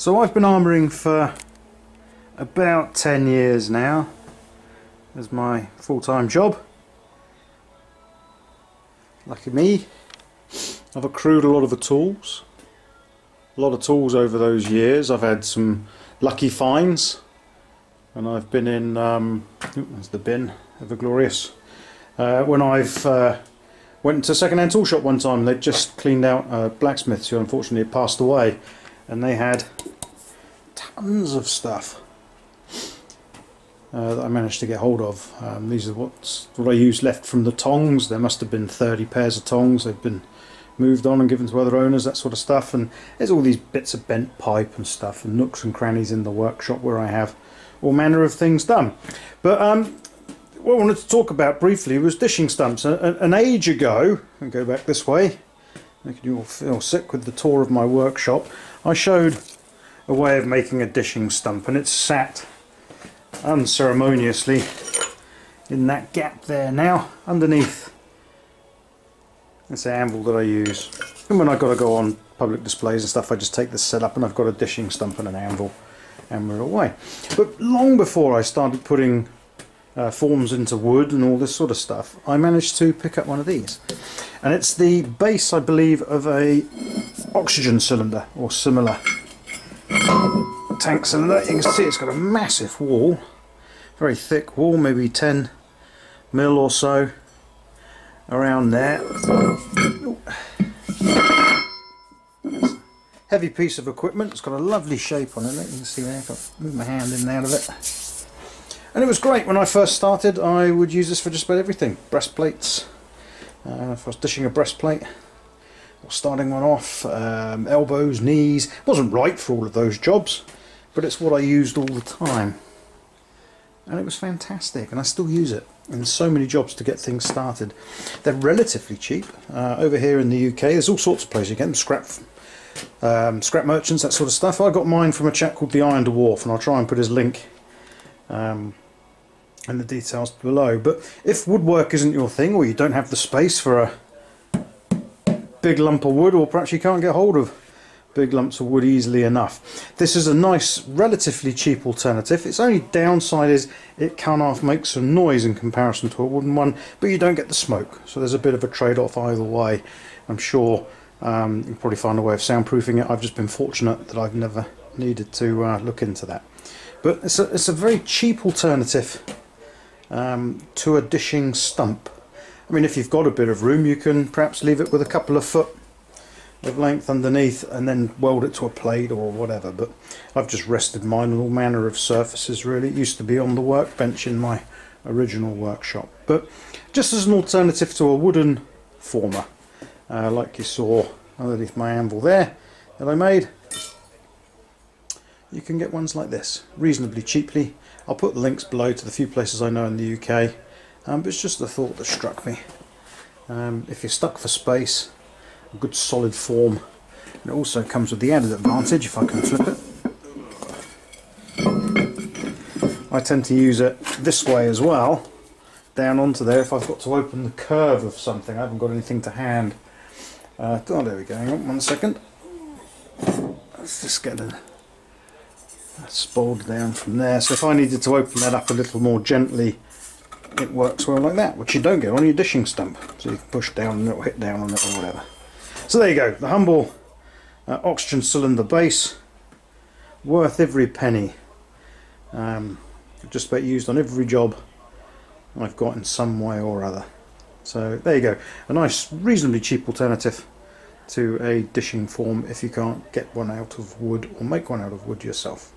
So I've been armouring for about 10 years now as my full-time job. Lucky me, I've accrued a lot of the tools. A lot of tools over those years. I've had some lucky finds, and I've been in, there's the bin, ever glorious. When I've went into a second-hand tool shop one time, they'd just cleaned out blacksmiths who unfortunately had passed away, and they had tons of stuff that I managed to get hold of. These are what I used left from the tongs. There must have been 30 pairs of tongs. They've been moved on and given to other owners, that sort of stuff. And there's all these bits of bent pipe and stuff, and nooks and crannies in the workshop where I have all manner of things done. But what I wanted to talk about briefly was dishing stumps. An age ago, and go back this way, making you all feel sick with the tour of my workshop, I showed a way of making a dishing stump, and it's sat unceremoniously in that gap there now, underneath this anvil that I use. And when I've got to go on public displays and stuff, I just take this set up and I've got a dishing stump and an anvil, and we're away. But long before I started putting forms into wood and all this sort of stuff, I managed to pick up one of these, and it's the base, I believe, of a oxygen cylinder or similar tank cylinder. You can see it's got a massive wall, very thick wall, maybe 10 mil or so around there. Heavy piece of equipment. It's got a lovely shape on it. You can see there, I can move my hand in and out of it. And it was great when I first started. I would use this for just about everything. Breastplates, if I was dishing a breastplate or starting one off, elbows, knees. It wasn't right for all of those jobs, but it's what I used all the time, and it was fantastic, and I still use it in so many jobs to get things started. They're relatively cheap. Over here in the UK there's all sorts of places you get them, scrap merchants, that sort of stuff. I got mine from a chap called the Iron Dwarf, and I'll try and put his link in the details below. But if woodwork isn't your thing, or you don't have the space for a big lump of wood, or perhaps you can't get hold of big lumps of wood easily enough, this is a nice, relatively cheap alternative. Its only downside is it can half make some noise in comparison to a wooden one, but you don't get the smoke, so there's a bit of a trade-off either way. I'm sure you can probably find a way of soundproofing it. I've just been fortunate that I've never needed to look into that. But it's a very cheap alternative to a dishing stump. I mean, if you've got a bit of room, you can perhaps leave it with a couple of foot of length underneath and then weld it to a plate or whatever, but I've just rested mine on all manner of surfaces really. It used to be on the workbench in my original workshop, but just as an alternative to a wooden former, like you saw underneath my anvil there that I made, you can get ones like this reasonably cheaply. I'll put the links below to the few places I know in the UK, but it's just the thought that struck me. If you're stuck for space, a good solid form. And it also comes with the added advantage, if I can flip it, I tend to use it this way as well, down onto there if I've got to open the curve of something. I haven't got anything to hand. Oh, there we go. Hang on 1 second. Let's just get a spool down from there. So if I needed to open that up a little more gently, it works well like that, which you don't get on your dishing stump. So you can push down and it will hit down on it or whatever. So there you go, the humble oxygen cylinder base, worth every penny. Just about used on every job I've got in some way or other. So there you go, a nice, reasonably cheap alternative to a dishing form if you can't get one out of wood or make one out of wood yourself.